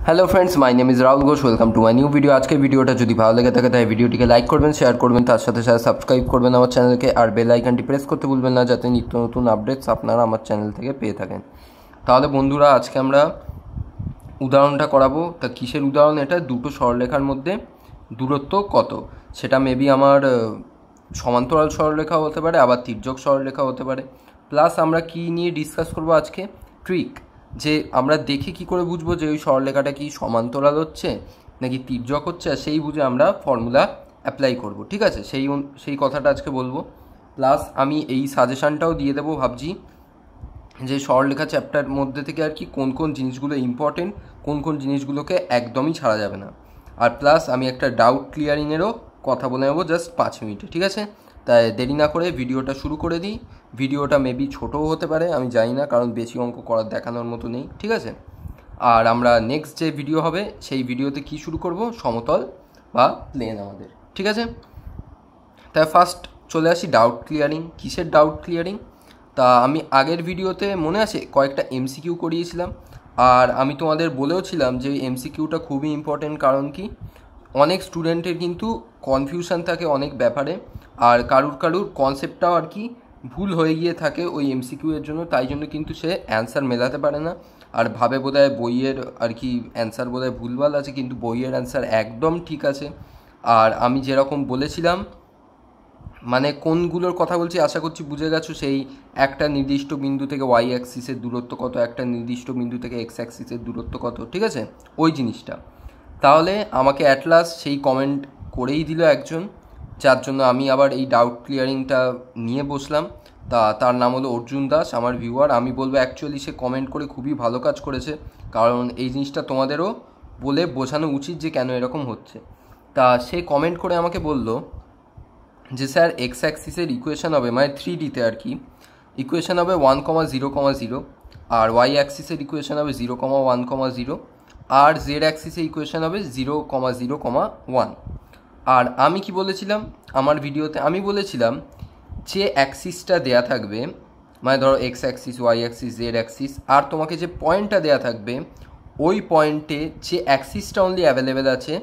Hello friends, my name is Rahul Ghosh. Welcome to my new video. আজকের ভিডিওটা যদি ভালো লেগে থাকে তাই ভিডিওটিকে লাইক করবেন, শেয়ার করবেন, তার সাথে সাথে সাবস্ক্রাইব করবেন আমার চ্যানেলকে, আর বেল আইকনটি প্রেস করতে ভুলবেন না যাতে নিত্য নতুন আপডেটস আপনারা আমার চ্যানেল থেকে পেয়ে থাকেন। তাহলে বন্ধুরা, আজকে আমরা উদাহরণটা করাবো। তা কিসের উদাহরণ? এটা দুটো সরলরেখার মধ্যে দূরত্ব কত, সেটা মেবি আমার সমান্তরাল সরলরেখা হতে পারে, আবার তির্যক সরলরেখা হতে পারে। প্লাস আমরা কি নিয়ে ডিসকাস করবো আজকে? ট্রিক, যে আমরা দেখে কি করে বুঝবো যে ওই সরলরেখাটা কি সমান্তরাল হচ্ছে নাকি তির্যক হচ্ছে, আর সেই বুঝে আমরা ফর্মুলা অ্যাপ্লাই করব। ঠিক আছে, সেই কথাটা আজকে বলবো। প্লাস আমি এই সাজেশানটাও দিয়ে দেবো, ভাবছি যে সরলরেখা চ্যাপ্টার মধ্যে থেকে আর কি কোন কোন জিনিসগুলো ইম্পর্টেন্ট, কোন কোন জিনিসগুলোকে একদমই ছাড়া যাবে না। আর প্লাস আমি একটা ডাউট ক্লিয়ারিংয়েরও কথা বলে নেবো জাস্ট 5 মিনিটে। ঠিক আছে, তাই দেরি না করে ভিডিওটা শুরু করে দিই। ভিডিওটা মেবি ছোটও হতে পারে, আমি জানি না, কারণ বেশি অঙ্ক করার দেখানোর মতো নেই। ঠিক আছে, আর আমরা নেক্সট যে ভিডিও হবে সেই ভিডিওতে কি শুরু করব? সমতল বা প্লেন আমাদের। ঠিক আছে, তাই ফার্স্ট চলে আসি ডাউট ক্লিয়ারিং। কিসের ডাউট ক্লিয়ারিং? তা আমি আগের ভিডিওতে মনে আছে কয়েকটা এমসিকিউ করিয়েছিলাম, আর আমি তোমাদের বলেও ছিলাম যে এমসিকিউটা খুবই ইম্পর্টেন্ট। কারণ কি, অনেক স্টুডেন্টের কিন্তু কনফিউশন থাকে অনেক ব্যাপারে, আর কারুর কনসেপ্টটাও আর কি ভুল হয়ে গিয়ে থাকে ওই এমসিকিউ এর জন্য। তাই জন্য কিন্তু সে অ্যান্সার মেলাতে পারে না, আর ভাবে বোধহয় বইয়ের আর কি অ্যান্সার বোধহয় ভুলভাল আছে, কিন্তু বইয়ের অ্যান্সার একদম ঠিক আছে। আর আমি যেরকম বলেছিলাম, মানে কোনগুলোর কথা বলছি আশা করছি বুঝে গেছো। সেই একটা নির্দিষ্ট বিন্দু থেকে ওয়াই অ্যাক্সিসের দূরত্ব কত, একটা নির্দিষ্ট বিন্দু থেকে এক্স অ্যাক্সিসের দূরত্ব কত। ঠিক আছে, ওই জিনিসটা। তাহলে আমাকে অ্যাট লাস্ট সেই কমেন্ট করেই দিল একজন, যার জন্য আমি আবার এই ডাউট ক্লিয়ারিংটা নিয়ে বসলাম। তার নাম হলো অর্জুন দাস, আমার ভিউয়ার। আমি বলবো অ্যাকচুয়ালি সে কমেন্ট করে খুবই ভালো কাজ করেছে, কারণ এই জিনিসটা তোমাদেরও বলে বোঝানো উচিত যে কেন এরকম হচ্ছে। তা সে কমেন্ট করে আমাকে বলল যে স্যার এক্স অ্যাক্সিসের ইকুয়েশন হবে, মানে 3Dতে আর কি ইকুয়েশন হবে 1,0,0, আর ওয়াই অ্যাক্সিসের ইকুয়েশন হবে 0,1,0, আর জেড অ্যাক্সিসের ইকুয়েশন হবে 0,0,1। আর আমি কি বলেছিলাম আমার ভিডিওতে? আমি বলেছিলাম যে অ্যাক্সিসটা দেয়া থাকবে, মানে ধরো x axis, y axis, z axis, আর তোমাকে যে পয়েন্টটা দেয়া থাকবে ওই পয়েন্টে যে অ্যাক্সিসটা অনলি অ্যাভেলেবেল আছে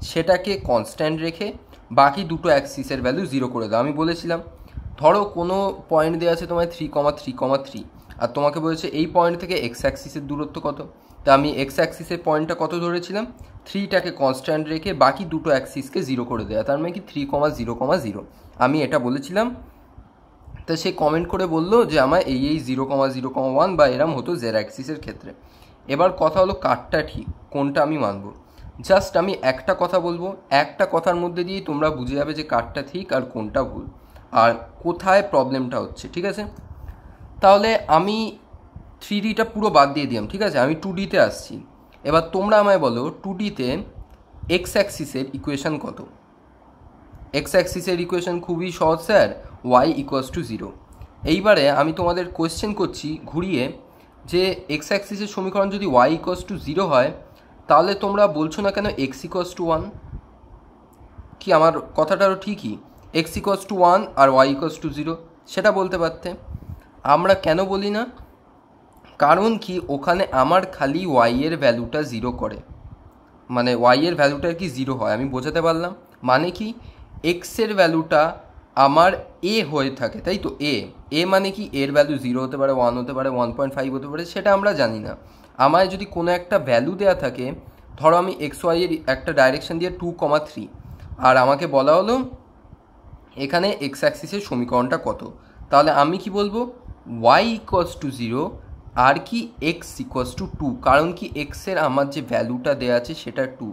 সেটাকে কনস্ট্যান্ট রেখে বাকি দুটো অ্যাক্সিসের ভ্যালু 0 করে দাও। আমি বলেছিলাম ধরো কোনো পয়েন্ট দেওয়া আছে তোমার 3,3,3, আর তোমাকে বলেছে এই পয়েন্ট থেকে এক্স অ্যাক্সিসের দূরত্ব কত। তা আমি এক্স অ্যাক্সিসের পয়েন্টটা কত ধরেছিলাম? 3টাকে কনস্ট্যান্ট রেখে বাকি দুটো অ্যাক্সিসকে 0 করে দেওয়া, তার মানে কি 3,0,0, আমি এটা বলেছিলাম। তা সে কমেন্ট করে বললো যে আমার এই 0,0,1 বা এরম হতো জেড অ্যাক্সিসের ক্ষেত্রে। এবার কথা হলো কারটা ঠিক, কোনটা আমি মানবো। জাস্ট আমি একটা কথা বলবো, একটা কথার মধ্যে দিয়েই তোমরা বুঝে যাবে যে কারটা ঠিক আর কোনটা ভুল, আর কোথায় প্রবলেমটা হচ্ছে। ঠিক আছে, তাহলে আমি 3Dটা পুরো বাদ দিয়ে দিলাম। ঠিক আছে, আমি 2Dতে আসছি। এবার তোমরা আমায় বলো 2Dতে এক্স অ্যাক্সিসের ইকুয়েশন কত? এক্স অ্যাক্সিসের ইকুয়েশন খুবই সহজ স্যার, ওয়াই ইকুয়ালস টু 0। এইবারে আমি তোমাদের কোয়েশ্চেন করছি ঘুরিয়ে, যে এক্স অ্যাক্সিসের সমীকরণ যদি ওয়াই ইকুয়ালস টু 0 হয়, তাহলে তোমরা বলছো না কেন এক্স ইকুয়ালস টু 1? কি আমার কথাটারও ঠিকই, এক্স ইকুয়ালস টু 1 আর ওয়াই ইকুয়ালস টু 0 সেটা বলতে পারতে। আমরা কেন বলি না? কারণ কি, ওখানে আমার খালি ওয়াই এর ভ্যালুটা 0 করে, মানে ওয়াই এর ভ্যালুটা কি 0 হয়। আমি বোঝাতে পারলাম? মানে কি, এক্সের ভ্যালুটা আমার এ হয়ে থাকে, তাই তো। এ মানে কি, এর ভ্যালু 0 হতে পারে, 1 হতে পারে, 1.5 হতে পারে, সেটা আমরা জানি না। আমায় যদি কোনো একটা ভ্যালু দেওয়া থাকে, ধরো আমি এক্স ওয়াই এর একটা ডাইরেকশন দিয়ে 2,3, আর আমাকে বলা হলো এখানে এক্স অ্যাক্সিসের সমীকরণটা কত, তাহলে আমি কি বলবো? ওয়াই ইকুয়ালস টু 0 আর কি এক্স ইকুয়ালস টু 2। কারণ কি, এক্সের আমার যে ভ্যালুটা দেওয়া আছে সেটা 2।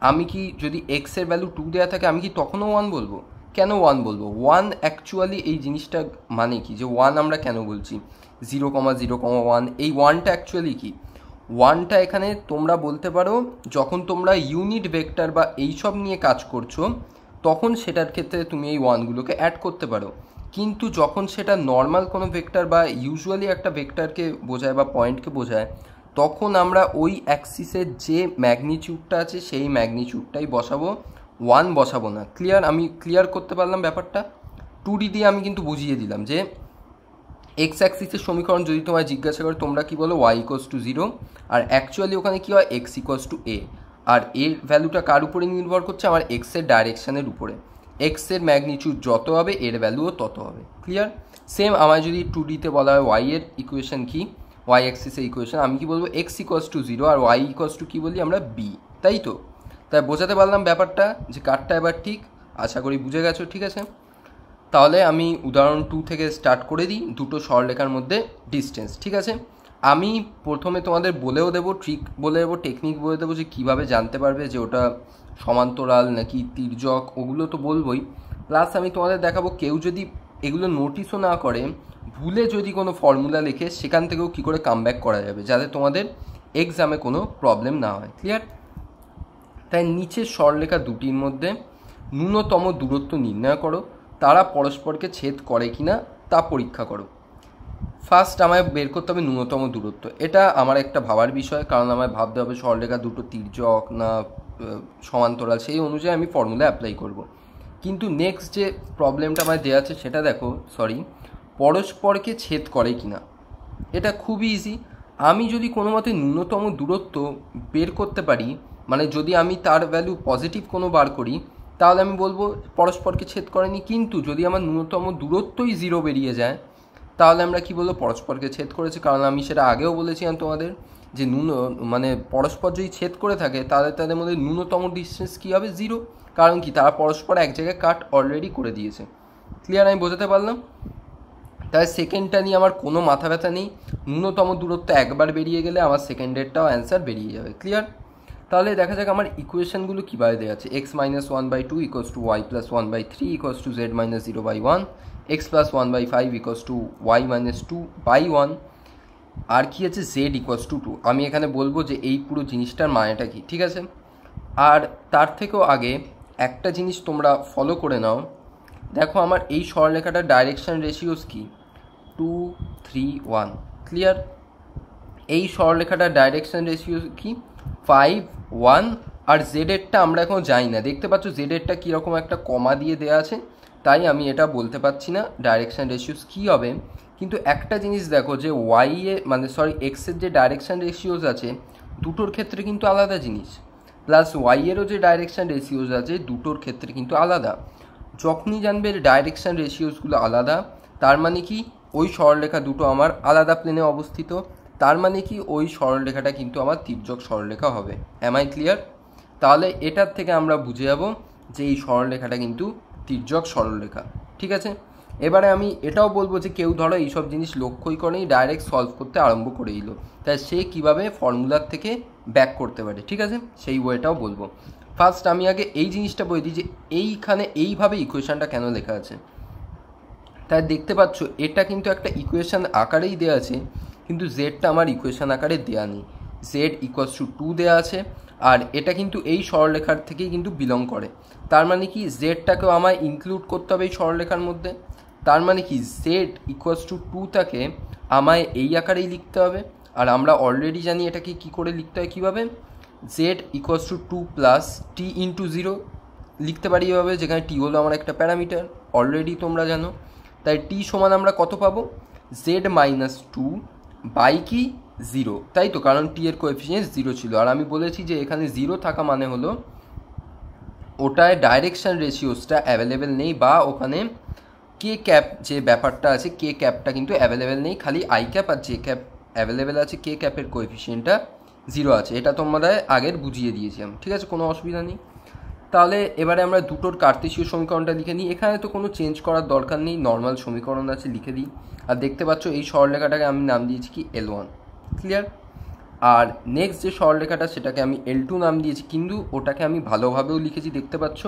আমি কি, যদি এক্সের ভ্যালু 2 দেওয়া থাকে, আমি কি তখনও 1 বলবো? কেন 1 বলবো? 1 অ্যাকচুয়ালি এই জিনিসটা মানে কি, যে 1 আমরা কেন বলছি 0,0,1, এই 1টা অ্যাকচুয়ালি কি? 1টা এখানে তোমরা বলতে পারো যখন তোমরা ইউনিট ভেক্টর বা এইসব নিয়ে কাজ করছো, তখন সেটার ক্ষেত্রে তুমি এই 1গুলোকে অ্যাড করতে পারো। কিন্তু যখন সেটা নর্মাল কোনো ভেক্টর বা ইউজুয়ালি একটা ভেক্টরকে বোঝায় বা পয়েন্টকে বোঝায়, তখন আমরা ওই অ্যাক্সিসের যে ম্যাগনিটিউডটা আছে সেই ম্যাগনিটিউডটাই বসাবো, 1 বসাবো না। ক্লিয়ার? আমি ক্লিয়ার করতে পারলাম ব্যাপারটা? 2D দিয়ে আমি কিন্তু বুঝিয়ে দিলাম যে এক্স অ্যাক্সিসের সমীকরণ যদি তোমায় জিজ্ঞাসা করে তোমরা কি বলো ওয়াই ইকোয়াস টু 0, আর অ্যাকচুয়ালি ওখানে কী হয় এক্স ইকোয়াস টু এ, আর এর ভ্যালুটা কার উপরে নির্ভর করছে আমার এক্সের ডাইরেকশানের উপরে। এক্সের ম্যাগনিটিউড যত হবে এর ভ্যালুও তত হবে। ক্লিয়ার? সেম আমায় যদি 2Dতে বলা হয় ওয়াই এর ইকুয়েশন কি, ওয়াই অ্যাক্সিসের ইকুয়েশন, আমি কি বলবো এক্স ইকোয়াস টু 0 আর ওয়াই ইকোয়াস টু কী বলি আমরা বি, তাই তো? তাই বোঝাতে পারলাম ব্যাপারটা যে কারটা এবার ঠিক, আশা করি বুঝে গেছো। ঠিক আছে, তাহলে আমি উদাহরণ 2 থেকে স্টার্ট করে দিই, দুটো সরলরেখার মধ্যে ডিস্টেন্স। ঠিক আছে, আমি প্রথমে তোমাদের বলেও দেবো, ট্রিক বলে দেবো, টেকনিক বলে দেবো যে কীভাবে জানতে পারবে যে ওটা সমান্তরাল নাকি তির্যক, ওগুলো তো বলবোই। প্লাস আমি তোমাদের দেখাবো কেউ যদি এগুলো নোটিশও না করে, ভুলে যদি কোনো ফর্মুলা লেখে সেখান থেকেও কী করে কামব্যাক করা যাবে যাতে তোমাদের এক্সামে কোনো প্রবলেম না হয়। ক্লিয়ার? তাই নিচের সরলরেখা দুটির মধ্যে ন্যূনতম দূরত্ব নির্ণয় করো, তারা পরস্পরকে ছেদ করে কি না তা পরীক্ষা করো। ফার্স্ট আমায় বের করতে হবে ন্যূনতম দূরত্ব। এটা আমার একটা ভাবার বিষয়, কারণ আমায় ভাবতে হবে সরলরেখা দুটো তির্যক না সমান্তরাল, সেই অনুযায়ী আমি ফর্মুলা অ্যাপ্লাই করব। কিন্তু নেক্সট যে প্রবলেমটা আমায় দেওয়া আছে সেটা দেখো, পরস্পরকে ছেদ করে কি না। এটা খুবই ইজি। আমি যদি কোনো মতে ন্যূনতম দূরত্ব বের করতে পারি, মানে যদি আমি তার ভ্যালু পজিটিভ কোনো বার করি, তাহলে আমি বলবো পরস্পরকে ছেদ করেনি। কিন্তু যদি আমার ন্যূনতম দূরত্বই 0 বেরিয়ে যায়, তাহলে আমরা কি বলবো পরস্পরকে ছেদ করেছে। কারণ আমি সেটা আগেও বলেছিলাম তোমাদের যে মানে পরস্পর যদি ছেদ করে থাকে তাহলে তাদের মধ্যে ন্যূনতম ডিস্টেন্স কী হবে 0, কারণ কি তারা পরস্পর এক জায়গায় কাট অলরেডি করে দিয়েছে। ক্লিয়ার? আমি বোঝাতে পারলাম? তাই সেকেন্ডটা নিয়ে আমার কোনো মাথা ব্যথা নেই, ন্যূনতম দূরত্ব একবার বেরিয়ে গেলে আমার সেকেন্ডেরটাও অ্যান্সার বেরিয়ে যাবে। ক্লিয়ার? তাহলে দেখা যাক আমার ইকুয়েশনগুলো কীভাবে দেওয়া আছে। X minus 1/2 equals to Y plus 1/3 equals to Z minus 0/1, x plus 1/5 equals to Y minus 2/1, আর কি আছে জেড ইকোয়াস টু 2। আমি এখানে বলবো যে এই পুরো জিনিসটার মানেটা কি। ঠিক আছে, আর তার থেকেও আগে একটা জিনিস তোমরা ফলো করে নাও। দেখো আমার এই সরলরেখাটার ডাইরেকশন রেশিওস কি 2, 3, 1। ক্লিয়ার? এই সরলরেখাটার ডাইরেকশন রেশিও কি 5, 1, আর জেডেরটা আমরা এখন জানি না। দেখতে পাচ্ছ জেডেরটা কীরকম একটা কমা দিয়ে দেওয়া আছে, তাই আমি এটা বলতে পারছি না ডাইরেকশন রেশিওস কী হবে। কিন্তু একটা জিনিস দেখো যে এক্সের যে ডাইরেকশন রেশিওস আছে দুটোর ক্ষেত্রে কিন্তু আলাদা জিনিস, প্লাস ওয়াইয়েরও যে ডাইরেকশন রেশিওস আছে দুটোর ক্ষেত্রে কিন্তু আলাদা। যখনই জানবে ডাইরেকশন রেশিওসগুলো আলাদা, তার মানে কি ওই সরলরেখা দুটো আমার আলাদা প্লেনে অবস্থিত, তার মানে কি ওই সরলরেখাটা কিন্তু আমার তির্যক সরলরেখা হবে। Am I clear? তাহলে এটার থেকে আমরা বুঝে যাব যে এই সরলরেখাটা কিন্তু তির্যক সরলরেখা। ঠিক আছে, এবারে আমি এটাও বলবো যে কেউ ধরো এইসব জিনিস লক্ষ্যই করেই ডাইরেক্ট সলভ করতে আরম্ভ করে দিল, তাই সে কীভাবে ফর্মুলার থেকে ব্যাক করতে পারে। ঠিক আছে, সেই ওয়েটাও বলবো। ফার্স্ট আমি আগে এই জিনিসটা বলে দিই যে এইখানে এইভাবে ইকুয়েশানটা কেন লেখা আছে। তাই দেখতে পাচ্ছ এটা কিন্তু একটা ইকুয়েশান আকারেই দেওয়া আছে, কিন্তু জেডটা আমার ইকুয়েশান আকারে দেওয়া নেই। জেড ইকুয়ালস টু 2 দেওয়া আছে, আর এটা কিন্তু এই সরলরেখার থেকেই কিন্তু বিলং করে। তার মানে কি জেডটাকেও আমায় ইনক্লুড করতে হবে এই সরলরেখার মধ্যে। তার মানে কি জেড ইকুয়ালস টু 2টাকে আমায় এই আকারেই লিখতে হবে। আর আমরা অলরেডি জানি এটাকে কী করে লিখতে হয় কীভাবে, Z equals to 2 plus t into 0 লিখতে পারি এভাবে, যেখানে টি হলো আমার একটা প্যারামিটার, অলরেডি তোমরা জানো। তাই টি সমান আমরা কত পাবো, জেড মাইনাস 2 বাই কি 0, তাই তো, কারণ টি এর কোএফিসিয়েন্ট 0 ছিল। আর আমি বলেছি যে এখানে 0 থাকা মানে হলো ওটায় ডাইরেকশন রেশিওসটা অ্যাভেলেবেল নেই, বা ওখানে কে ক্যাপ যে ব্যাপারটা আছে কে ক্যাপটা কিন্তু অ্যাভেলেবেল নেই, খালি আই ক্যাপ আর জে ক্যাপ অ্যাভেলেবেল আছে, কে ক্যাপের কোএফিসিয়েন্টটা 0 আছে। এটা তোমরা আগের বুঝিয়ে দিয়েছি আমি। ঠিক আছে, কোনো অসুবিধা নেই। তাহলে এবারে আমরা দুটোর কার্তেশীয় সমীকরণটা লিখে নিই। এখানে তো কোনো চেঞ্জ করার দরকার নেই, নর্মাল সমীকরণ আছে, লিখে দিই। আর দেখতে পাচ্ছ এই সরলরেখাটাকে আমি নাম দিয়েছি কি L1। ক্লিয়ার? আর নেক্সট যে সরলরেখাটা সেটাকে আমি L2 নাম দিয়েছি, কিন্তু ওটাকে আমি ভালোভাবেও লিখেছি, দেখতে পাচ্ছ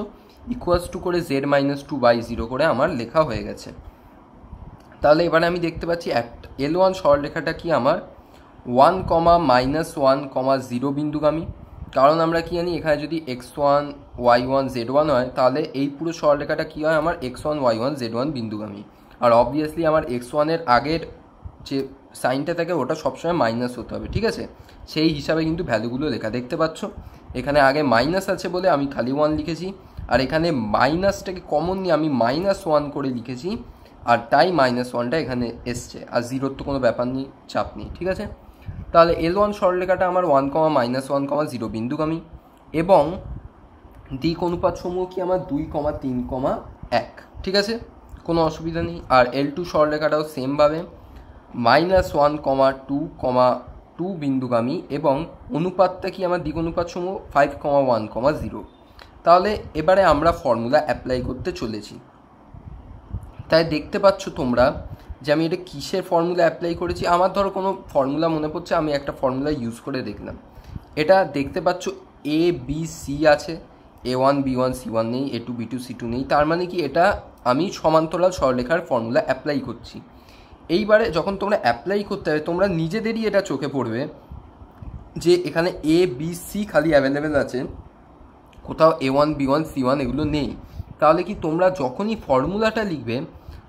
ইকুয়ালস টু করে z-2/0 করে আমার লেখা হয়ে গেছে। তাহলে এবারে আমি দেখতে পাচ্ছি L1 সরলরেখাটা কি আমার 1, -1, 0 বিন্দুগামী। কারণ আমরা কি জানি এখানে যদি x1, y1, z1 হয় তাহলে এই পুরো সরলরেখাটা কী হয় আমার x1, y1, z1 বিন্দুগামী। আর অবভিয়াসলি আমার x1-এর আগের যে সাইনটা থাকে ওটা সবসময় মাইনাস হতে হবে। ঠিক আছে, সেই হিসাবে কিন্তু ভ্যালুগুলো লেখা, দেখতে পাচ্ছ এখানে আগে মাইনাস আছে বলে আমি খালি 1 লিখেছি, আর এখানে মাইনাসটাকে কমন নিয়ে আমি -1 করে লিখেছি। আর তাই -1টা এখানে এসছে, আর জিরোর তো কোনো ব্যাপার নেই, চাপ নেই, ঠিক আছে। তাহলে L1 সরলরেখাটা আমার 1, -1, 0 বিন্দুগামী এবং দিক অনুপাত সমূহ কি আমার 2, 3, 1, ঠিক আছে, কোনো অসুবিধা নেই। আর L2 সরলরেখাটাও সেমভাবে -1, 2, 2 বিন্দুগামী এবং অনুপাতটা কি আমার দিক অনুপাত সমূহ 5, 1, 0। তাহলে এবারে আমরা ফর্মুলা অ্যাপ্লাই করতে চলেছি। তাই দেখতে পাচ্ছ তোমরা যে আমি এটা কিসের ফর্মুলা অ্যাপ্লাই করেছি। আমার ধরো কোনো ফর্মুলা মনে পড়ছে, আমি একটা ফর্মুলা ইউজ করে দেখলাম। এটা দেখতে পাচ্ছ ABC আছে, A1 B1 C1 নেই, A2 B2 C2 নেই, তার মানে কি এটা আমি সমান্তরাল সরলরেখার ফর্মুলা অ্যাপ্লাই করছি। এইবারে যখন তোমরা অ্যাপ্লাই করতে হবে তোমরা নিজেদেরই এটা চোখে পড়বে যে এখানে ABC খালি অ্যাভেলেবেল আছে, কোথাও A1 B1 C1 এগুলো নেই। তাহলে কি তোমরা যখনই ফর্মুলাটা লিখবে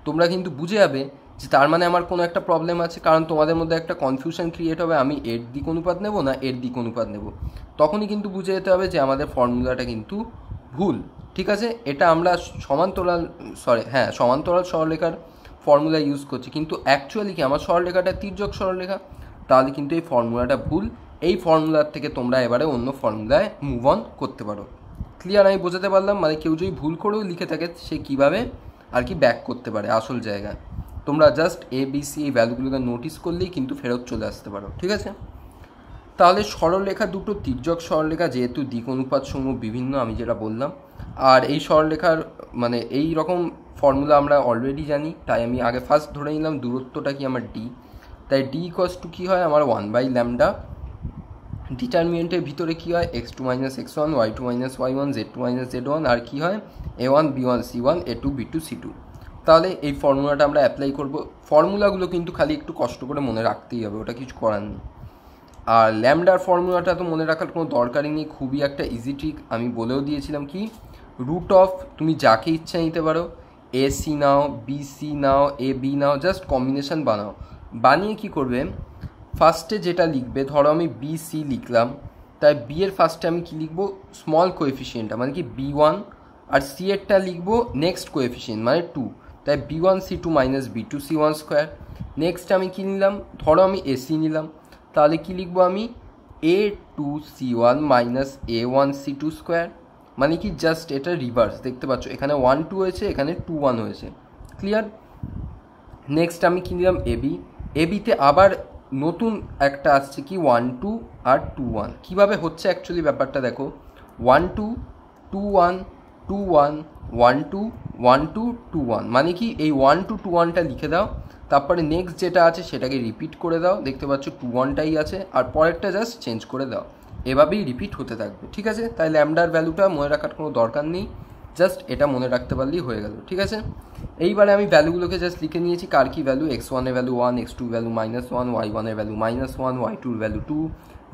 তোমরা কিন্তু বুঝে যাবে যে তার মানে আমার কোনো একটা প্রবলেম আছে, কারণ তোমাদের মধ্যে একটা কনফিউশন ক্রিয়েট হবে আমি এর দিক অনুপাত নেব না এর দিক অনুপাত নেব, তখনই কিন্তু বুঝে যেতে হবে যে আমাদের ফর্মুলাটা কিন্তু ভুল, ঠিক আছে। এটা আমরা সমান্তরাল সরলরেখার ফর্মুলা ইউজ করছি, কিন্তু অ্যাকচুয়ালি কি আমার সরলরেখাটা তির্যক সরলরেখা, তাহলে কিন্তু এই ফর্মুলাটা ভুল। এই ফর্মুলার থেকে তোমরা এবারে অন্য ফর্মুলায় মুভ অন করতে পারো। ক্লিয়ার? আমি বোঝাতে পারলাম? মানে কেউ যদি ভুল করেও লিখে থাকে সে কীভাবে আর কি ব্যাক করতে পারে আসল জায়গায়। তোমরা জাস্ট ABC এই ভ্যালুগুলোকে নোটিস করলেই কিন্তু ফেরত চলে আসতে পারো, ঠিক আছে। তাহলে সরলরেখা দুটো তির্যক সরলরেখা, যেহেতু দিক অনুপাত সমূহ বিভিন্ন, আমি যেটা বললাম, আর এই সরলরেখার মানে এই রকম ফর্মুলা আমরা অলরেডি জানি, তাই আমি আগে ফার্স্ট ধরে নিলাম দূরত্বটা কি আমার D, তাই D = কী হয় আমার 1/λ। ডিটারমিনেন্টের ভিতরে কী হয় x2 - x1 y2 - y1 z2 - z1, আর কী হয় A1 B1 C1 A2 B2 C2। তাহলে এই ফর্মুলাটা আমরা অ্যাপ্লাই করব। ফর্মুলাগুলো কিন্তু খালি একটু কষ্ট করে মনে রাখতেই হবে, ওটা কিছু করার নেই। আর ল্যামডার ফর্মুলাটা তো মনে রাখার কোনো দরকারই নেই, খুবই একটা ইজি ট্রিক। আমি বলেও দিয়েছিলাম কি √ তুমি যাকে ইচ্ছা নিতে পারো, AC নাও, BC নাও, AB নাও, জাস্ট কম্বিনেশন বানাও। বানিয়ে কি করবে, ফার্স্টে যেটা লিখবে, ধরো আমি BC লিখলাম, তাই B এর ফার্স্টে আমি কি লিখবো স্মল কোএফিসিয়েন্টটা মানে কি B1, আর C এরটা লিখবো নেক্সট কোএফিসিয়েন্ট মানে 2, তাই B1 C2 - B2 C1 square. Next আমি কি নিলাম, ধরো আমি AC নিলাম, তাহলে কি লিখবো আমি A2 C1 - A1 C2 square, মানে কি জাস্ট এটা রিভার্স। দেখতে পাচ্ছ এখানে 1 2 হয়েছে, এখানে 2 1 হয়েছে। ক্লিয়ার? নেক্সট আমি কি নিলাম ABতে আবার নতুন একটা আসছে কি 1 2 আর 2 1। কীভাবে হচ্ছে অ্যাকচুয়ালি ব্যাপারটা দেখো, 1 2 2 1 2 1 1 2 1 2 2 1, মানে কি এই 1 2 2 1টা লিখে দাও, তারপরে নেক্সট যেটা আছে সেটাকে রিপিট করে দাও। দেখতে পাচ্ছ 2 1টাই আছে, আর পরেরটা জাস্ট চেঞ্জ করে দাও, এভাবেই রিপিট হতে থাকবে, ঠিক আছে। তাই ল্যামডার ভ্যালুটা মনে রাখার কোনো দরকার নেই, জাস্ট এটা মনে রাখতে পারলেই হয়ে গেল, ঠিক আছে। এইবারে আমি ভ্যালুগুলোকে জাস্ট লিখে নিয়েছি, কার কি ভ্যালু, x1 এর ভ্যালু 1, x2 এর ভ্যালু -1, y1 এর ভ্যালু -1, y2 এর ভ্যালু 2,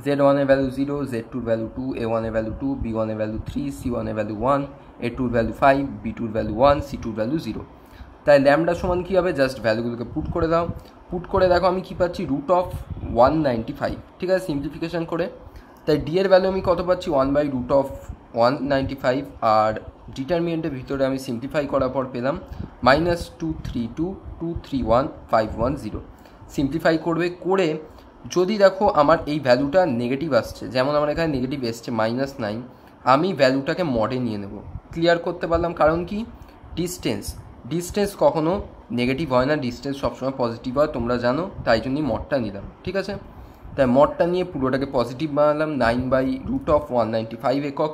z1 এর ভ্যালু 0, z2 এর ভ্যালু 2, a1 এর ভ্যালু 2, b1 এর ভ্যালু 3, c1 এর ভ্যালু 1, a2 এর ভ্যালু 5, b2 এর ভ্যালু 1, c2 এর ভ্যালু 0। তাই ল্যামডা সমান কী হবে, জাস্ট ভ্যালুগুলোকে পুট করে দাও। পুট করে দেখো আমি কী পাচ্ছি √195, ঠিক আছে, সিম্পলিফিকেশান করে। তাই ডি এর ভ্যালু আমি কত পাচ্ছি 1/√195, আর ডিটারমিনেন্টের ভিতরে আমি সিম্পলিফাই করার পর পেলাম -232231510। সিম্পলিফাই করবে করে যদি দেখো আমার এই ভ্যালুটা নেগেটিভ আসছে, যেমন আমার এখানে নেগেটিভ এসছে -9, আমি ভ্যালুটাকে মডে নিয়ে নেব। ক্লিয়ার করতে পারলাম? কারণ কি ডিস্টেন্স কখনো নেগেটিভ হয় না, ডিস্টেন্স সবসময় পজিটিভ হয়, তোমরা জানো, তাই জন্যই মডটা নিলাম, ঠিক আছে। তাই মডটা নিয়ে পুরোটাকে পজিটিভ বানালাম 9/√195 একক।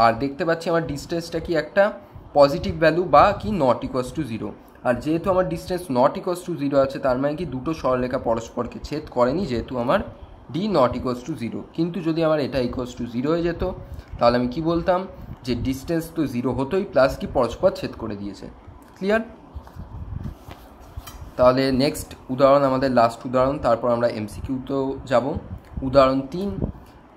আর দেখতে পাচ্ছি আমার ডিস্টেন্সটা কি একটা পজিটিভ ভ্যালু বা কি ≠0, আর যেহেতু আমার ডিস্টেন্স ≠0 আছে তার মানে কি দুটো সরলরেখা পরস্পরকে ছেদ করেনি, যেহেতু আমার ডি ≠0। কিন্তু যদি আমার এটা =0 হয়ে যেত তাহলে আমি কি বলতাম যে ডিস্টেন্স তো 0 হতোই, প্লাস কি পরস্পর ছেদ করে দিয়েছে। ক্লিয়ার? তাহলে নেক্সট উদাহরণ, আমাদের লাস্ট উদাহরণ, তারপর আমরা MCQতেও যাব। উদাহরণ 3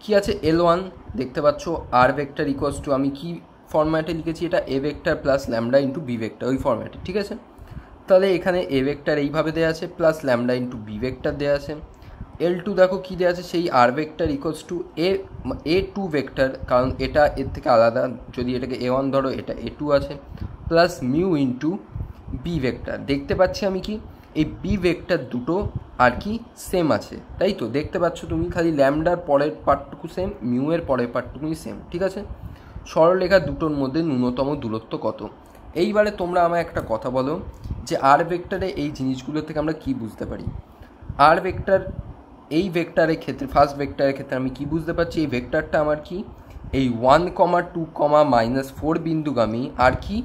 কি আছে, L1 দেখতে পাচ্ছ আর ভেক্টর = আমি কি ফরম্যাটে লিখেছি, এটা a vector plus lambda into b vector, ওই ফরম্যাটে, ঠিক আছে। তাহলে এখানে a ভেক্টর এইভাবে দেওয়া আছে plus lambda into b vector দেওয়া আছে। L2 দেখো কী দেওয়া আছে, সেই আর ভেক্টর A2 ভেক্টর, কারণ এটা এর থেকে আলাদা, যদি এটাকে A1 ধরো এটা A2 আছে, plus mu into b vector, দেখতে পাচ্ছি আমি কি এই বি ভেক্টর দুটো আর কি সেম আছে, তাই তো দেখতে পাচ্ছ তুমি, খালি ল্যামডার পরের পার্টটুকু সেম, মিউ এর পরের পার্টটুকুই সেম, ঠিক আছে। সরলরেখা দুটোর মধ্যে ন্যূনতম দূরত্ব কত? এইবারে তোমরা আমায় একটা কথা বলো যে আর ভেক্টরে এই জিনিসগুলো থেকে আমরা কি বুঝতে পারি? আর ভেক্টর, এই ভেক্টরের ক্ষেত্রে, ফার্স্ট ভেক্টরের ক্ষেত্রে আমি কি বুঝতে পারছি, এই ভেক্টরটা আমার কি এই 1,2,-4 বিন্দুগামী আর কি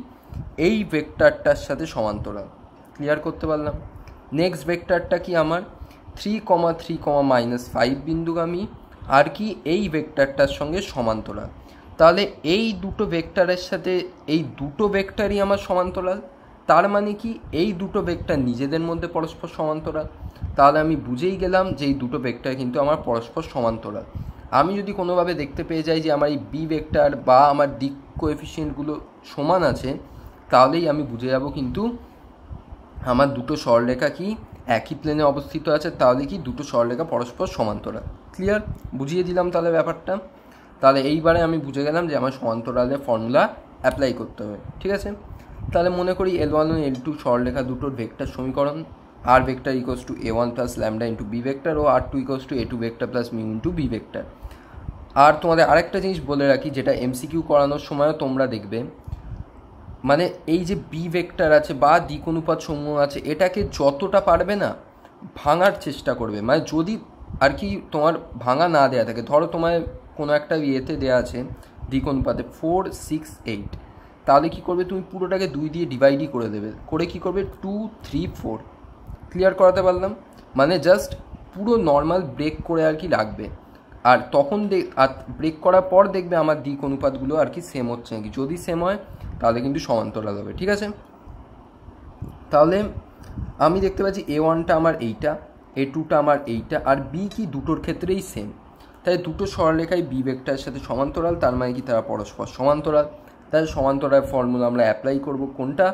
এই ভেক্টরটার সাথে সমান্তরাল। ক্লিয়ার করতে পারলাম? নেক্সট ভেক্টরটা কি আমার 3,3,-5 বিন্দুগামী আর কি এই ভেক্টরটার সঙ্গে সমান্তরাল। তাহলে এই দুটো ভেক্টরের সাথে এই দুটো ভেক্টরই আমার সমান্তরাল, তার মানে কি এই দুটো ভেক্টর নিজেদের মধ্যে পরস্পর সমান্তরাল। তাহলে আমি বুঝেই গেলাম যে এই দুটো ভেক্টর কিন্তু আমার পরস্পর সমান্তরাল। আমি যদি কোনোভাবে দেখতে পেয়ে যাই যে আমার এই বি ভেক্টর বা আমার দিক কোএফিসিয়েন্টগুলো সমান আছে, তাহলেই আমি বুঝে যাব কিন্তু আমার দুটো সরলরেখা কি একই প্লেনে অবস্থিত আছে, তাহলে কি দুটো সরলরেখা পরস্পর সমান্তরাল। ক্লিয়ার? বুঝিয়ে দিলাম তাহলে ব্যাপারটা। তাহলে এইবারে আমি বুঝে গেলাম যে আমার সমান্তরালের ফর্মুলা অ্যাপ্লাই করতে হবে, ঠিক আছে। তাহলে মনে করি L1 ও L2 সরলরেখা দুটোর ভেক্টর সমীকরণ, r vector equals to A1 plus lambda into b vector ও R2 equals to A2 vector plus mu into b vector. আর তোমাদের আরেকটা জিনিস বলে রাখি, যেটা এমসিকিউ করানোর সময়ও তোমরা দেখবে, মানে এই যে বি ভেক্টর আছে বা দিক অনুপাত সমূহ আছে, এটাকে যতটা পারবে না ভাঙার চেষ্টা করবে। মানে যদি আর কি তোমার ভাঙা না দেওয়া থাকে, ধরো তোমার কোনো একটা ইয়েতে দেওয়া আছে দিক অনুপাতে 4, 6, 8, তাহলে কি করবে, তুমি পুরোটাকে 2 দিয়ে ডিভাইডই করে দেবে, করে কি করবে 2, 3, 4। ক্লিয়ার করাতে পারলাম? মানে জাস্ট পুরো নর্মাল ব্রেক করে আর কি রাখবে, আর তখন আর ব্রেক করার পর দেখবে আমার দিক অনুপাতগুলো আর কি সেম হচ্ছে নাকি। যদি সেম হয় তাহলে কিন্তু সমান্তরাল হবে, ঠিক আছে। তাহলে আমি দেখতে পাচ্ছি A1টা আমার এইটা, A2টা আমার এইটা, আর বি কি দুটোর ক্ষেত্রেই সেম। তাই দুটো সরলরেখায় বি ভেক্টরের সাথে সমান্তরাল, তার মানে কি তারা পরস্পর সমান্তরাল। তাই সমান্তরাল ফর্মুলা আমরা অ্যাপ্লাই করব কোনটা?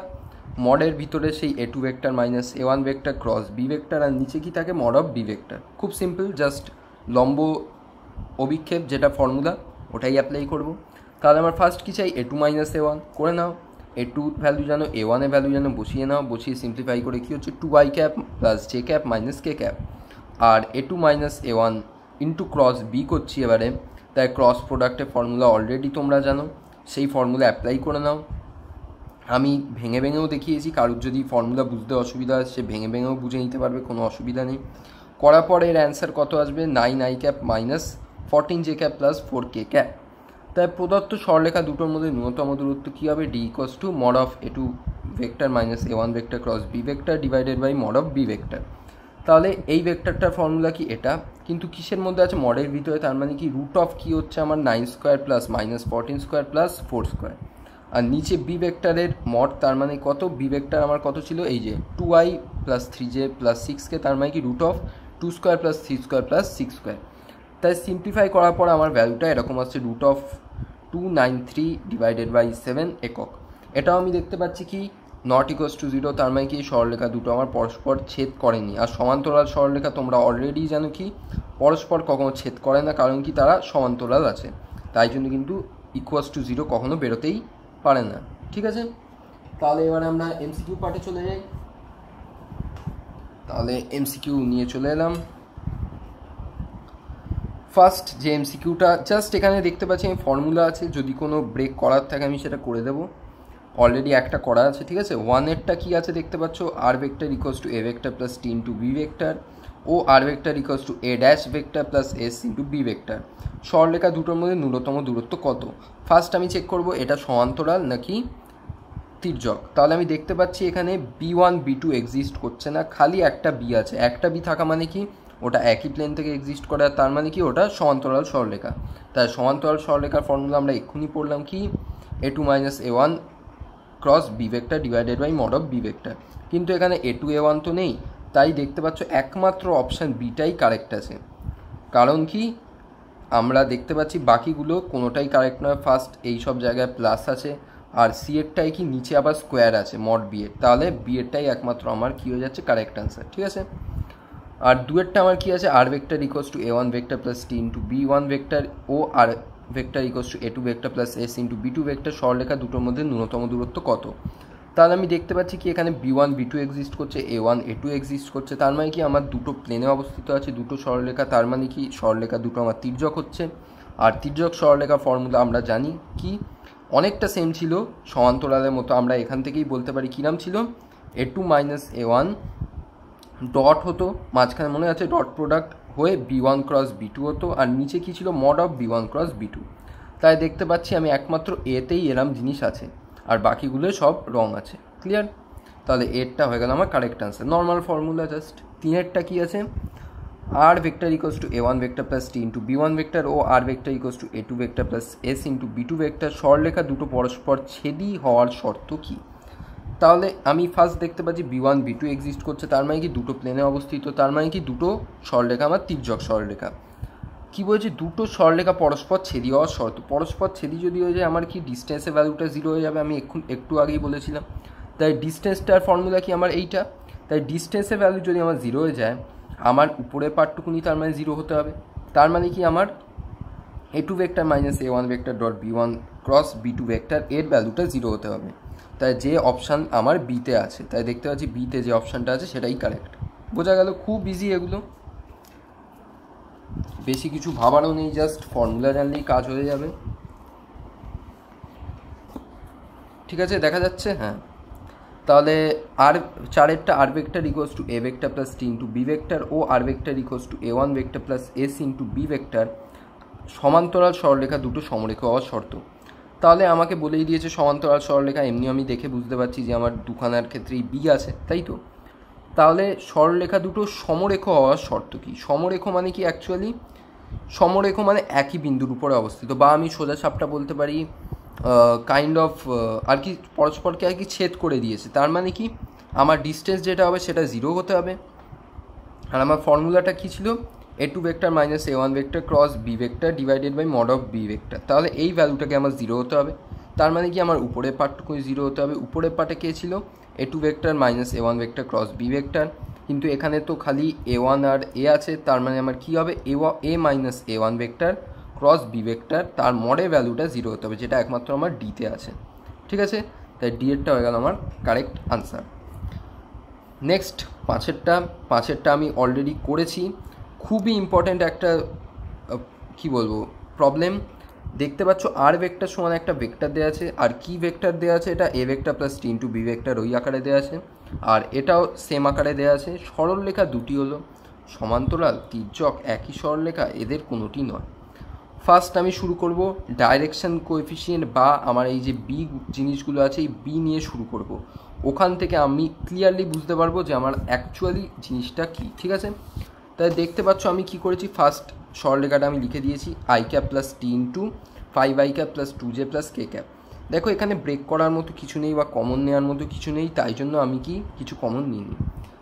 মডের ভিতরে সেই A2 vector minus A1 vector cross b vector, আর নিচে কি থাকে মড অফ বি ভেক্টর। খুব সিম্পল, জাস্ট লম্ব অভিক্ষেপ যেটা ফর্মুলা ওটাই অ্যাপ্লাই করব। তাহলে আমার ফার্স্ট কী চাই, A2 মাইনাস A1 করে নাও, A2 ভ্যালু জানো, A1 এর ভ্যালু জানো, বসিয়ে নাও, বসিয়ে সিম্পলিফাই করে কী হচ্ছে 2i cap plus j cap minus k cap, আর A2 minus A1 into cross b করছি এবারে। তাই ক্রস প্রোডাক্টের ফর্মুলা অলরেডি তোমরা জানো, সেই ফর্মুলা অ্যাপ্লাই করে নাও। আমি ভেঙে ভেঙেও দেখিয়েছি, কারোর যদি ফর্মুলা বুঝতে অসুবিধা হয় সে ভেঙে ভেঙেও বুঝে নিতে পারবে, কোনো অসুবিধা নেই। করার পর এর অ্যান্সার কত আসবে, 9i cap minus 14j cap plus 4k cap. তাই প্রদত্ত সরলরেখা দুটোর মধ্যে ন্যূনতম দূরত্ব কী হবে, d equals to mod of A2 vector minus A1 vector cross b vector divided by mod of b vector. তাহলে এই ভেক্টরটার ফর্মুলা কি এটা, কিন্তু কিসের মধ্যে আছে, মডের ভিতরে। তার মানে কি রুট অফ কী হচ্ছে আমার 9 square plus minus 14 square plus 4 square, আর নিচে বি ভেক্টরের মড, তার মানে কত, বি ভেক্টর আমার কত ছিল, এই যে 2i plus 3j plus 6k, তার মানে কি root of 2 square plus 3 square plus 6 square. তাই সিম্পলিফাই করার পর আমার ভ্যালুটা এরকম আসছে, রুট অফ 293 ডিভাইডেড বাই 7 একক। এটাও আমি দেখতে পাচ্ছি কি নট ইকুয়ালস টু 0, তার মানে কি সরলরেখা দুটো আমার পরস্পর ছেদ করেনি। আর সমান্তরাল সরলরেখা তোমরা অলরেডি জানো কি পরস্পর কখনো ছেদ করে না, কারণ কি তারা সমান্তরাল আছে, তাই জন্য কিন্তু ইকুয়ালস টু 0 কখনো বেরোতেই পারে না, ঠিক আছে। তাহলে এবারে আমরা এমসিকিউ পার্টে চলে যাই। তাহলে এমসিকিউ নিয়ে চলে এলাম। ফার্স্ট যে এমসিকিউটা, জাস্ট এখানে দেখতে পাচ্ছি আমি ফর্মুলা আছে, যদি কোনো ব্রেক করার থাকে আমি সেটা করে দেবো, অলরেডি একটা করা আছে, ঠিক আছে। 1এরটা কী আছে দেখতে পাচ্ছ, r vector equals to a vector plus t into b vector ও r vector equals to a dash vector plus s into b vector. সরলরেখা দুটোর মধ্যে ন্যূনতম দূরত্ব কত? ফার্স্ট আমি চেক করব এটা সমান্তরাল নাকি তির্যক। তাহলে আমি দেখতে পাচ্ছি এখানে B1 B2 এক্সিস্ট করছে না, খালি একটা বি আছে। একটা বি থাকা মানে কি ওটা একই প্লেন থেকে এক্সিস্ট করে, তার মানে কি ওটা সমান্তরাল সরলরেখা। তাই সমান্তরাল সরলরেখার ফর্মুলা আমরা এক্ষুনি পড়লাম কি, A2 minus A1 cross b vector divided by mod of b vector. কিন্তু এখানে A2 A1 তো নেই, তাই দেখতে পাচ্ছ একমাত্র অপশান বিটাই কারেক্ট আছে। কারণ কি আমরা দেখতে পাচ্ছি বাকিগুলো কোনোটাই কারেক্ট নয়। ফার্স্ট এই সব জায়গায় প্লাস আছে, আর সি এরটাই কি নিচে আবার স্কোয়ার আছে মড বি এর, তাহলে বি এরটাই একমাত্র আমার কী হয়ে যাচ্ছে কারেক্ট অ্যান্সার, ঠিক আছে। আর দুয়েরটা আমার কী আছে, r vector equals to A1 vector plus t into B1 vector ও r vector equals to A2 vector plus s into B2 vector. সরলরেখা দুটোর মধ্যে ন্যূনতম দূরত্ব কত? তাহলে আমি দেখতে পাচ্ছি কি এখানে B1 B2 এক্সিস্ট করছে, A1 A2 এক্সিস্ট করছে। তার মানে কি আমার দুটো প্লেনে অবস্থিত আছে দুটো সরলরেখা, তার মানে কি সরলরেখা দুটো আমার তির্যক হচ্ছে। আর তির্যক সরলরেখা ফর্মুলা আমরা জানি কি অনেকটা সেম ছিল সমান্তরালের মতো। আমরা এখান থেকেই বলতে পারি কী নাম ছিল, A2 - A1 ডট হতো, মাঝখানে মনে আছে ডট প্রোডাক্ট হয়ে B1 × B2 হতো, আর নিচে কী ছিল মড অফ B1 × B2। তাই দেখতে পাচ্ছি আমি একমাত্র এতেই এরম জিনিস আছে, আর বাকিগুলো সব রং আছে। ক্লিয়ার? তাহলে এরটা হয়ে গেল আমার correct answer. Normal formula just. তিনেরটা কী আছে, r vector equals to A1 vector plus T into B1 vector ও r vector equals to A2 vector plus S into B2 vector. সরলরেখা দুটো পরস্পর ছেদি হওয়ার শর্ত কী? তাহলে আমি ফার্স্ট দেখতে পাচ্ছি B1 B2 এক্সিস্ট করছে, তার মানে কি দুটো প্লেনে অবস্থিত, তার মানে কি দুটো সরলরেখা আমার তির্যক সরলরেখা। কী বলছে, দুটো সরলরেখা পরস্পর ছেদি হওয়ার শর্ত। পরস্পর ছেদি যদি হয়ে যায় আমার কি ডিস্টেন্সের ভ্যালুটা 0 হয়ে যাবে, আমি একটু আগেই বলেছিলাম। তাই ডিস্টেন্সটার ফর্মুলা কি আমার এইটা। তাই ডিস্টেন্সের ভ্যালু যদি আমার 0 হয়ে যায়, আমার উপরের পার্টটুকুনি তার মানে 0 হতে হবে। তার মানে কি আমার A2 vector minus A1 vector dot B1 × B2 vector এর ভ্যালুটা 0 হতে হবে। তাই যে অপশান আমার বিতে আছে, তাই দেখতে পাচ্ছি বিতে যে অপশানটা আছে সেটাই কারেক্ট। বোঝা গেল? খুব ইজি এগুলো, বেশি কিছু ভাবারও নেই, জাস্ট ফর্মুলা জানলেই কাজ হয়ে যাবে। ঠিক আছে, দেখা যাচ্ছে? হ্যাঁ। তাহলে আর চারেরটা r vector equals to A vector plus T into B vector ও r vector equals to A1 vector plus S into B vector সমান্তরাল সরলরেখা দুটো সমরেখা হওয়ার শর্ত। তাহলে আমাকে বলেই দিয়েছে সমান্তরাল সরলরেখা, এমনি আমি দেখে বুঝতে পারছি যে আমার দুখানার ক্ষেত্রেই বি আছে, তাই তো? তাহলে সরলরেখা দুটো সমরেখ হওয়ার শর্ত কি? সমরেখ মানে কি অ্যাকচুয়ালি, সমরেখ মানে একই বিন্দুর উপরে অবস্থিত, বা আমি সোজা সাপটা বলতে পারি কাইন্ড অফ আর কি পরস্পরকে আর কি ছেদ করে দিয়েছে। তার মানে কি আমার ডিস্টেন্স যেটা হবে সেটা 0 হতে হবে। আর আমার ফর্মুলাটা কী ছিল, A2 vector minus A1 vector cross B vector divided by mod of B vector. তাহলে এই ভ্যালুটাকে আমার 0 হতে হবে। তার মানে কি আমার উপরের পার্টটুকু 0 হতে হবে। উপরের পার্টে কে ছিল, A2 vector minus A1 vector cross B vector, কিন্তু এখানে তো খালি A1 আর A আছে, তার মানে আমার কী হবে A minus A1 vector cross B vector, তার মডের ভ্যালুটা 0 হতে হবে, যেটা একমাত্র আমার ডিতে আছে। ঠিক আছে, তাই ডি এরটা হয়ে গেল আমার কারেক্ট আনসার। নেক্সট পাঁচেরটা আমি অলরেডি করেছি। খুবই ইম্পর্ট্যান্ট একটা কি বলবো প্রবলেম। দেখতে পাচ্ছ আর ভেক্টর সমান একটা ভেক্টর দেওয়া আছে, আর কি ভেক্টর দেওয়া আছে, এটা A vector plus T into B vector ওই আকারে দেওয়া আছে, আর এটাও সেম আকারে দেওয়া আছে। সরলরেখা দুটি হলো সমান্তরাল তির্যক, একই সরলরেখা, এদের কোনোটি নয়। ফার্স্ট আমি শুরু করব ডাইরেকশন কোএফিসিয়েন্ট বা আমার এই যে বি জিনিসগুলো আছে এই বি নিয়ে শুরু করব। ওখান থেকে আমি ক্লিয়ারলি বুঝতে পারবো যে আমার অ্যাকচুয়ালি জিনিসটা কী। ঠিক আছে, তাই দেখতে পাচ্ছ আমি কি করেছি, ফার্স্ট সরলরেখাটা আমি লিখে দিয়েছি i cap plus T into 5i cap plus 2j plus k cap. দেখো এখানে ব্রেক করার মতো কিছু নেই বা কমন নেওয়ার মতো কিছু নেই, তাই জন্য আমি কি কিছু কমন নিইনি।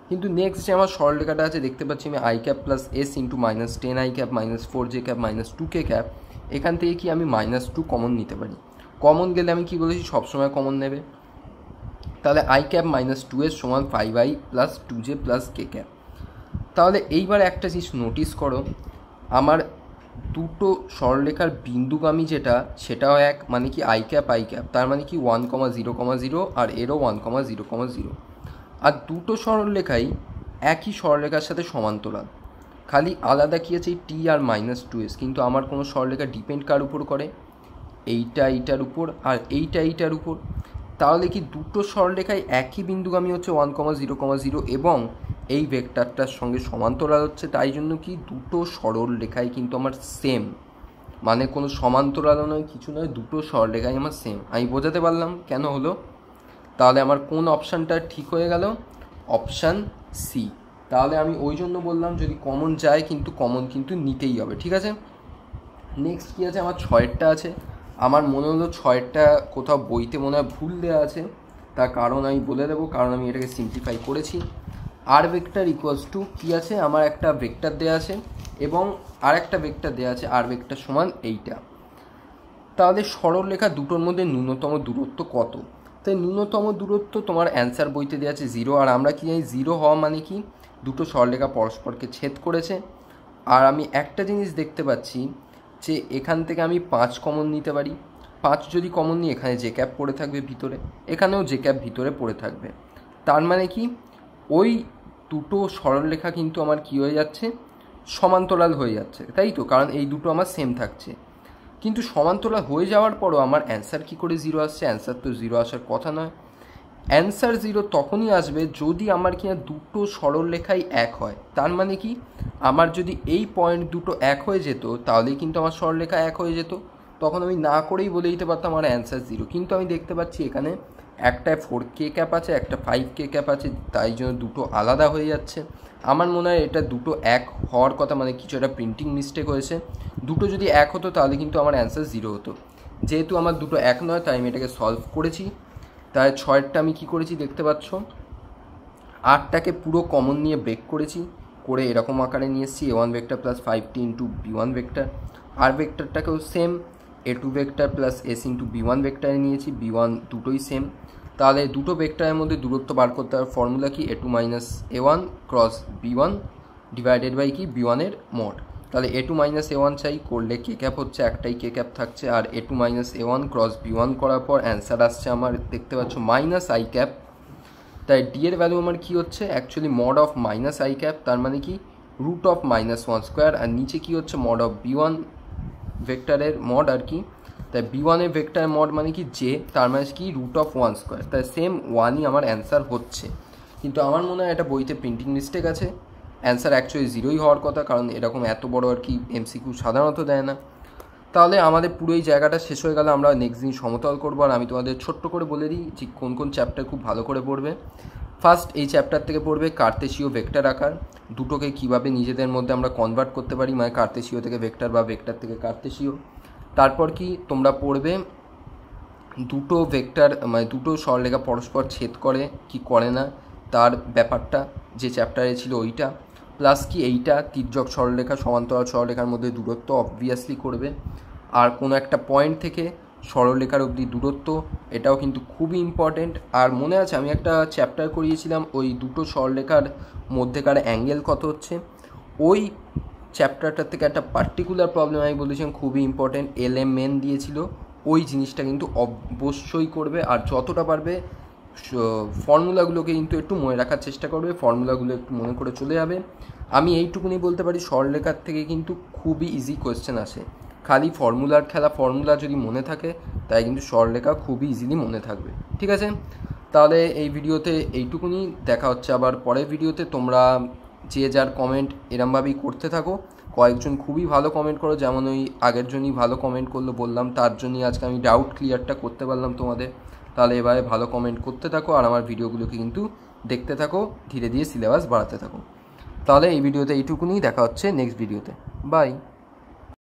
কিন্তু নেক্সট যে আমার সরলরেখাটা আছে দেখতে পাচ্ছি আমি i cap plus S into minus 10i cap minus 4j cap minus 2k cap, এখান থেকে কি আমি -2 কমন নিতে পারি। কমন গেলে আমি কি বলেছি সবসময় কমন নেবে। তাহলে i ক্যাপ মাইনাস 2s সমান 5i plus 2j plus k cap. তাহলে এইবার একটা জিনিস নোটিস করো, আমার দুটো সরলরেখার বিন্দুগামী যেটা সেটাও এক, মানে কি i ক্যাপ, তার মানে কি 1,0,0 আর এরও 1,0,0, আর দুটো সরলরেখাই একই সরলরেখার সাথে সমান্তরাল, খালি আলাদা কী আছে এই T আর -2s। কিন্তু আমার কোনো সরলরেখা ডিপেন্ড কার উপর করে, এইটার উপর আর এইটার উপর। তাহলে কি দুটো সরলরেখায় একই বিন্দুগামী হচ্ছে 1,0,0 এবং এই ভেক্টরটার সঙ্গে সমান্তরাল হচ্ছে, তাই জন্য কি দুটো সরলরেখায় কিন্তু আমার সেম, মানে কোনো সমান্তরালও নয় কিছু নয়, দুটো সরলরেখায় আমার সেম। আমি বোঝাতে পারলাম কেন হলো? তাহলে আমার কোন অপশানটা ঠিক হয়ে গেল, অপশান সি। তাহলে আমি ওই জন্য বললাম যদি কমন যায় কিন্তু কমন কিন্তু নিতেই হবে। ঠিক আছে, নেক্সট কী আছে, আমার 6এরটা আছে। আমার মনে হলো 6এরটা কোথাও বইতে মনে হয় ভুল দেওয়া আছে, তার কারণ আমি বলে দেবো, কারণ আমি এটাকে সিম্পলিফাই করেছি। আর ভেক্টর ইকুয়ালস টু কী আছে, আমার একটা ভেক্টর দেওয়া আছে এবং আর একটা ভেক্টর দেওয়া আছে, আর ভেক্টর সমান এইটা। তাহলে সরলরেখা দুটোর মধ্যে ন্যূনতম দূরত্ব কত? তাই ন্যূনতম দূরত্ব তোমার অ্যান্সার বইতে দেওয়া আছে 0, আর আমরা কি জানি 0 হওয়া মানে কি দুটো সরলরেখা পরস্পরকে ছেদ করেছে। আর আমি একটা জিনিস দেখতে পাচ্ছি যে এখান থেকে আমি 5 কমন নিতে পারি, 5 যদি কমন নিই, এখানে জে ক্যাপ পড়ে থাকবে ভিতরে, এখানেও জে ক্যাপ ভিতরে পড়ে থাকবে। তার মানে কি ওই দুটো সরলরেখা কিন্তু আমার কি হয়ে যাচ্ছে, সমান্তরাল হয়ে যাচ্ছে, তাই তো? কারণ এই দুটো আমার সেম থাকছে। কিন্তু সমান্তরাল হয়ে যাওয়ার পরও আমার অ্যান্সার কী করে 0 আসছে? অ্যান্সার তো 0 আসার কথা নয়। অ্যান্সার 0 তখনই আসবে যদি আমার কিনা দুটো সরলরেখাই এক হয়। তার মানে কি আমার যদি এই পয়েন্ট দুটো এক হয়ে যেত তাহলেই কিন্তু আমার সরলরেখা এক হয়ে যেত, তখন আমি না করেই বলে দিতে পারতাম আমার অ্যান্সার 0। কিন্তু আমি দেখতে পাচ্ছি এখানে একটায় 4k ক্যাপ আছে, একটা 5k ক্যাপ আছে, তাই জন্য দুটো আলাদা হয়ে যাচ্ছে। আমার মনে হয় এটা দুটো এক হওয়ার কথা, মানে কিছু একটা প্রিন্টিং মিস্টেক হয়েছে। দুটো যদি এক হতো তাহলে কিন্তু আমার অ্যান্সার 0 হতো। যেহেতু আমার দুটো এক নয় তাই আমি এটাকে সলভ করেছি। তাই 6টা আমি কি করেছি দেখতে পাচ্ছ, 8টাকে পুরো কমন নিয়ে ব্রেক করেছি, করে এরকম আকারে নিয়ে এসেছি a1 vector plus 5t into b1 vector. আর ভেক্টরটাকেও same a2 vector plus s into b1 ভেক্টরে নিয়েছি, b1 দুটোই সেম। তাহলে দুটো ভেক্টরের মধ্যে দূরত্ব বার করতে হবে, ফর্মুলা কি a2 minus a1 cross b1 divided by কি b1 এর মড। তাহলে a2 মাইনাস a1 চাই, করলে কে ক্যাপ হচ্ছে, একটাই কে ক্যাপ থাকছে, আর a2 minus a1 cross b1 করার পর অ্যান্সার আসছে আমার দেখতে পাচ্ছ মাইনাস আই ক্যাপ। তাই ডি এর ভ্যালু আমার কী হচ্ছে, actually mod of minus I cap, তার মানে কি রুট অফ -1 স্কোয়ার, আর নিচে কী হচ্ছে মড অফ b1 ভেক্টরের মড আর কি। তাই b1 এর ভেক্টরের মড মানে কি জে, তার মানে কি রুট অফ 1 স্কোয়ার, তাই সেম 1ই আমার অ্যান্সার হচ্ছে। কিন্তু আমার মনে হয় এটা বইতে প্রিন্টিং মিস্টেক আছে, অ্যান্সার অ্যাকচুয়ালি 0ই হওয়ার কথা, কারণ এরকম এত বড় আর কি এমসিকিউ সাধারণত দেয় না। তাহলে আমাদের পুরো এই জায়গাটা শেষ হয়ে গেল, আমরা নেক্সট দিন সমতল করবো। আর আমি তোমাদের ছোট্ট করে বলে দিই যে কোন কোন চ্যাপ্টার খুব ভালো করে পড়বে। ফার্স্ট এই চ্যাপ্টার থেকে পড়বে কার্তেশীয় ভেক্টর আকার, দুটোকে কীভাবে নিজেদের মধ্যে আমরা কনভার্ট করতে পারি, মানে কার্তেশীয় থেকে ভেক্টর বা ভেক্টর থেকে কার্তেশীয়। তারপর কি তোমরা পড়বে দুটো ভেক্টর মানে দুটো সরলরেখা পরস্পর ছেদ করে কি করে না তার ব্যাপারটা, যে চ্যাপ্টারে ছিল ওইটা। প্লাস কি এইটা তির্যক সরলরেখা সমান্তরাল সরলরেখার মধ্যে দূরত্ব অবভিয়াসলি করবে, আর কোনো একটা পয়েন্ট থেকে সরলরেখার অবধি দূরত্ব, এটাও কিন্তু খুবই ইম্পর্টেন্ট। আর মনে আছে আমি একটা চ্যাপ্টার করিয়েছিলাম ওই দুটো সরলরেখার মধ্যেকার অ্যাঙ্গেল কত হচ্ছে, ওই চ্যাপ্টারটার থেকে একটা পার্টিকুলার প্রবলেম আমি বলেছিলাম খুবই ইম্পর্টেন্ট, LMN দিয়েছিল, ওই জিনিসটা কিন্তু অবশ্যই করবে। আর যতটা পারবে ফর্মুলাগুলোকে কিন্তু একটু মনে রাখার চেষ্টা করবে, ফর্মুলাগুলো একটু মনে করে চলে যাবে। আমি এইটুকুনি বলতে পারি সরলরেখার থেকে কিন্তু খুবই ইজি কোয়েশ্চেন আসে, খালি ফর্মুলার খেলা, ফর্মুলা যদি মনে থাকে তাই কিন্তু সরলরেখা খুবই ইজিলি মনে থাকবে। ঠিক আছে, তাহলে এই ভিডিওতে এইটুকুনি, দেখা হচ্ছে আবার পরের ভিডিওতে। তোমরা যে যার কমেন্ট এরমভাবেই করতে থাকো, কয়েকজন খুবই ভালো কমেন্ট করো, যেমন ওই আগের জন্যই ভালো কমেন্ট করলো বললাম, তার জন্যই আজকে আমি ডাউট ক্লিয়ারটা করতে পারলাম তোমাদের। তাহলে এবারে ভালো কমেন্ট করতে থাকো আর আমার ভিডিওগুলোকে কিন্তু দেখতে থাকো, ধীরে ধীরে সিলেবাস বাড়াতে থাকো। তাহলে এই ভিডিওতে এইটুকুনি, দেখা হচ্ছে নেক্সট ভিডিওতে, বাই।